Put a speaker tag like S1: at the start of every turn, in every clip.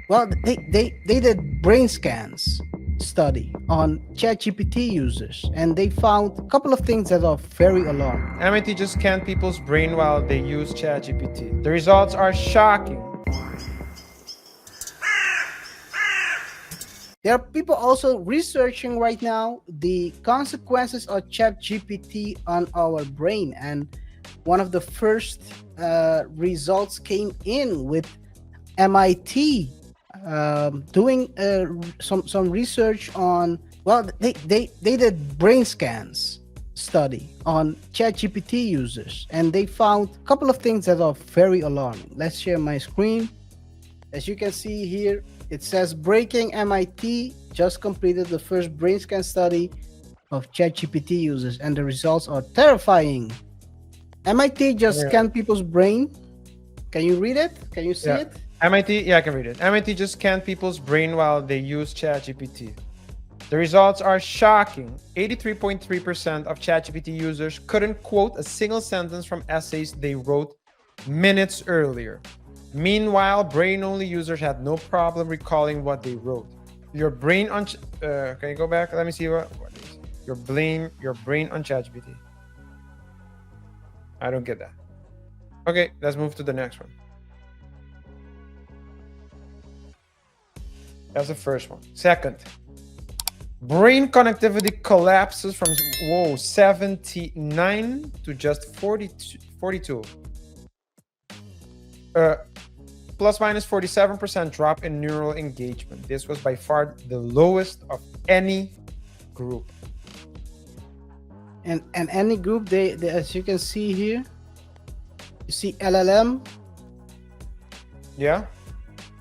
S1: Well, they did brain scans study on ChatGPT users, and they found a couple of things that are very alarming.
S2: MIT just scanned people's brain while they use ChatGPT. The results are shocking.
S1: There are people also researching right now the consequences of ChatGPT on our brain, and one of the first results came in with MIT doing some research on. Well, they did brain scans study on ChatGPT users, and they found a couple of things that are very alarming. Let's share my screen. As you can see here, it says breaking MIT just completed the first brain scan study of ChatGPT users, and the results are terrifying. MIT just
S2: Yeah.
S1: scanned people's brain. Can you read it? Can you see
S2: Yeah.
S1: it?
S2: MIT, yeah, I can read it. MIT just scanned people's brain while they use ChatGPT. The results are shocking. 83.3% of ChatGPT users couldn't quote a single sentence from essays they wrote minutes earlier. Meanwhile, brain-only users had no problem recalling what they wrote. Your brain on can you go back? Let me see what is your brain on ChatGPT. I don't get that. Okay, let's move to the next one. That's the first one. Second, brain connectivity collapses from 79 to just 42. Plus minus 47% drop in neural engagement. This was by far the lowest of any group.
S1: And any group, they as you can see here, you see LLM,
S2: Yeah,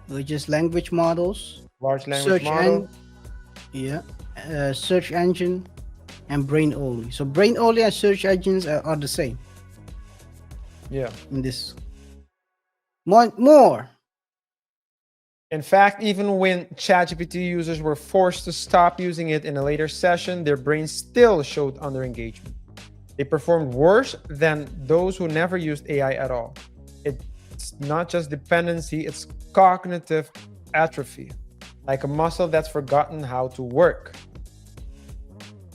S1: which is language models,
S2: large language
S1: search
S2: model.
S1: and yeah, search engine, and brain only. So brain only and search engines are the same
S2: Yeah.
S1: in this. More.
S2: In fact, even when ChatGPT users were forced to stop using it in a later session, their brains still showed under engagement. They performed worse than those who never used AI at all. It's not just dependency, it's cognitive atrophy, like a muscle that's forgotten how to work.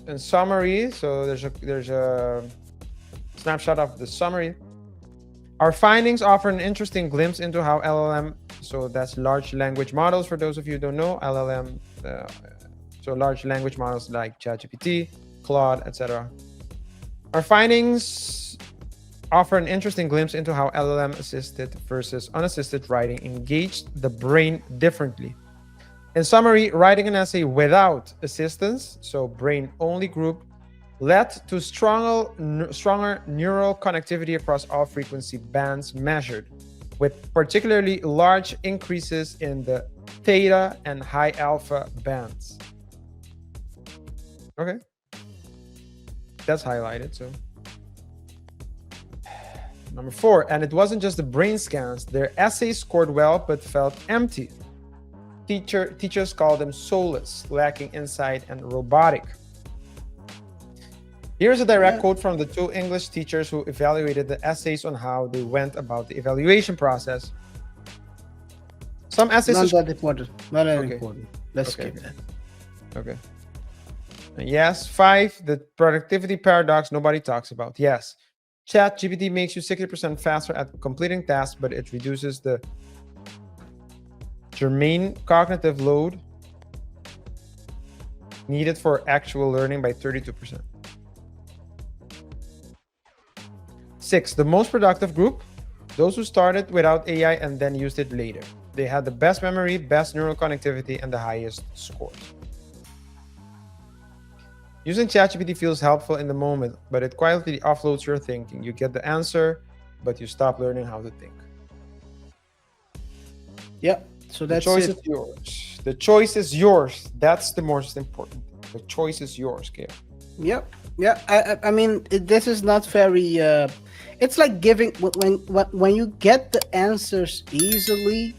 S2: In summary, so there's a snapshot of the summary. Our findings offer an interesting glimpse into how LLM, so that's large language models, for those of you who don't know, LLM, so large language models like ChatGPT, Claude, etc. Our findings offer an interesting glimpse into how LLM assisted versus unassisted writing engaged the brain differently. In summary, writing an essay without assistance, so brain-only group, led to stronger neural connectivity across all frequency bands measured, with particularly large increases in the theta and high alpha bands. Okay, that's highlighted. So number 4, and it wasn't just the brain scans. Their essays scored well but felt empty. Teachers call them soulless, lacking insight, and robotic. Here's a direct quote from the 2 English teachers who evaluated the essays on how they went about the evaluation process. Some essays...
S1: Not that important. Not that
S2: Okay.
S1: important. Let's
S2: Okay.
S1: skip that.
S2: Okay. Yes, 5, the productivity paradox nobody talks about. Yes, ChatGPT makes you 60% faster at completing tasks, but it reduces the germane cognitive load needed for actual learning by 32%. 6, the most productive group, those who started without AI and then used it later. They had the best memory, best neural connectivity, and the highest scores. Using ChatGPT feels helpful in the moment, but it quietly offloads your thinking. You get the answer, but you stop learning how to think.
S1: Yeah. So
S2: The
S1: that's
S2: choice
S1: it.
S2: is yours. The choice is yours. That's the most important. The choice is yours, KaiR.
S1: Yep. Yeah. I mean, this is not very. It's like giving when you get the answers easily,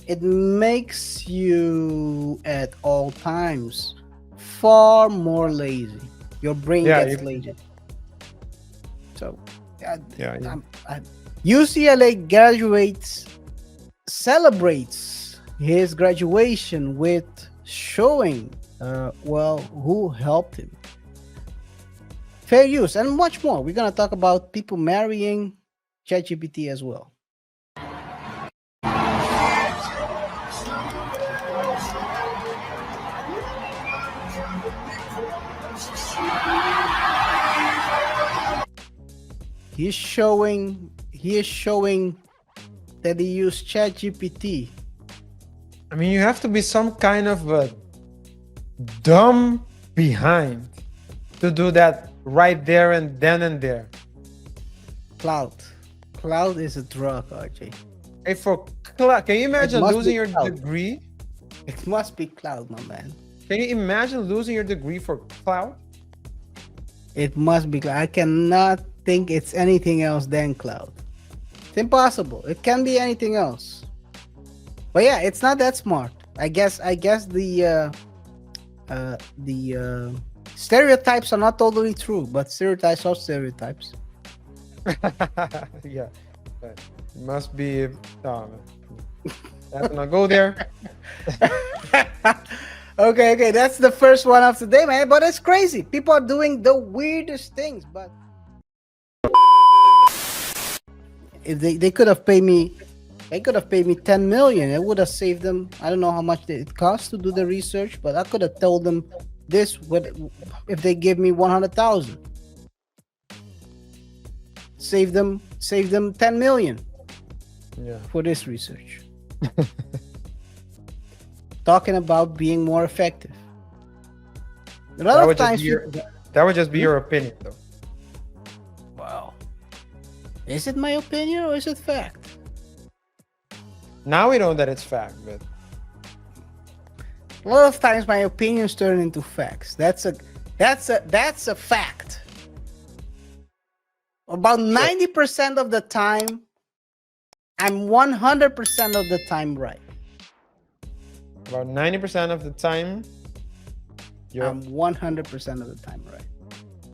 S1: it makes you at all times far more lazy. Your brain
S2: Yeah,
S1: gets lazy. So,
S2: yeah.
S1: UCLA graduates celebrates his graduation with showing, who helped him. Fair use and much more. We're gonna talk about people marrying ChatGPT as well. He is showing that he used ChatGPT.
S2: I mean, you have to be some kind of a dumb behind to do that right there and then and there.
S1: Cloud is a drug, RJ.
S2: Hey, can you imagine
S1: must
S2: losing
S1: be
S2: your
S1: cloud.
S2: degree?
S1: It must be cloud, my man.
S2: Can you imagine losing your degree for cloud?
S1: It must be cloud. I cannot think it's anything else than cloud. It's impossible. It can be anything else. But yeah, it's not that smart. I guess the stereotypes are not totally true, but stereotypes are stereotypes.
S2: Yeah, but it must be. Let's not go there.
S1: Okay, that's the first one of today, man. But it's crazy. People are doing the weirdest things. But if they could have paid me, 10 million. It would have saved them. I don't know how much it costs to do the research, but I could have told them this if they give me 100,000. Save them 10 million.
S2: Yeah.
S1: For this research. Talking about being more effective. A lot of times
S2: that would just be your opinion, though.
S1: Wow. Is it my opinion or is it fact?
S2: Now we know that it's fact, but
S1: a lot of times my opinions turn into facts. That's a fact. About 90% of the time, I'm 100% of the time right.
S2: About 90% of the time,
S1: I'm 100% of the time right.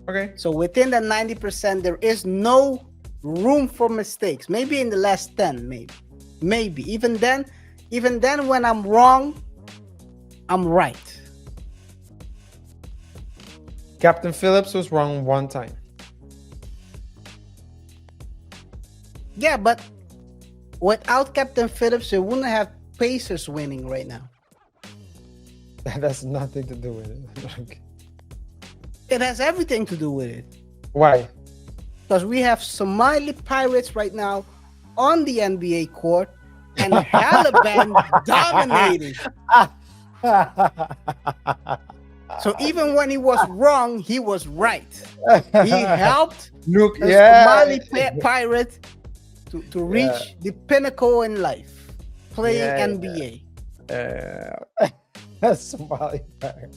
S2: Okay.
S1: So within the 90%, there is no room for mistakes. Maybe in the last 10, maybe. Even then, when I'm wrong, I'm right.
S2: Captain Phillips was wrong one time.
S1: Yeah, but without Captain Phillips, we wouldn't have Pacers winning right now.
S2: That has nothing to do with it.
S1: It has everything to do with it.
S2: Why?
S1: Because we have Somali Pirates right now on the NBA court and Halliburton dominating. So even when he was wrong, he was right. He helped the Somali Pirates to reach the pinnacle in life, playing NBA.
S2: That's Somali Pirate.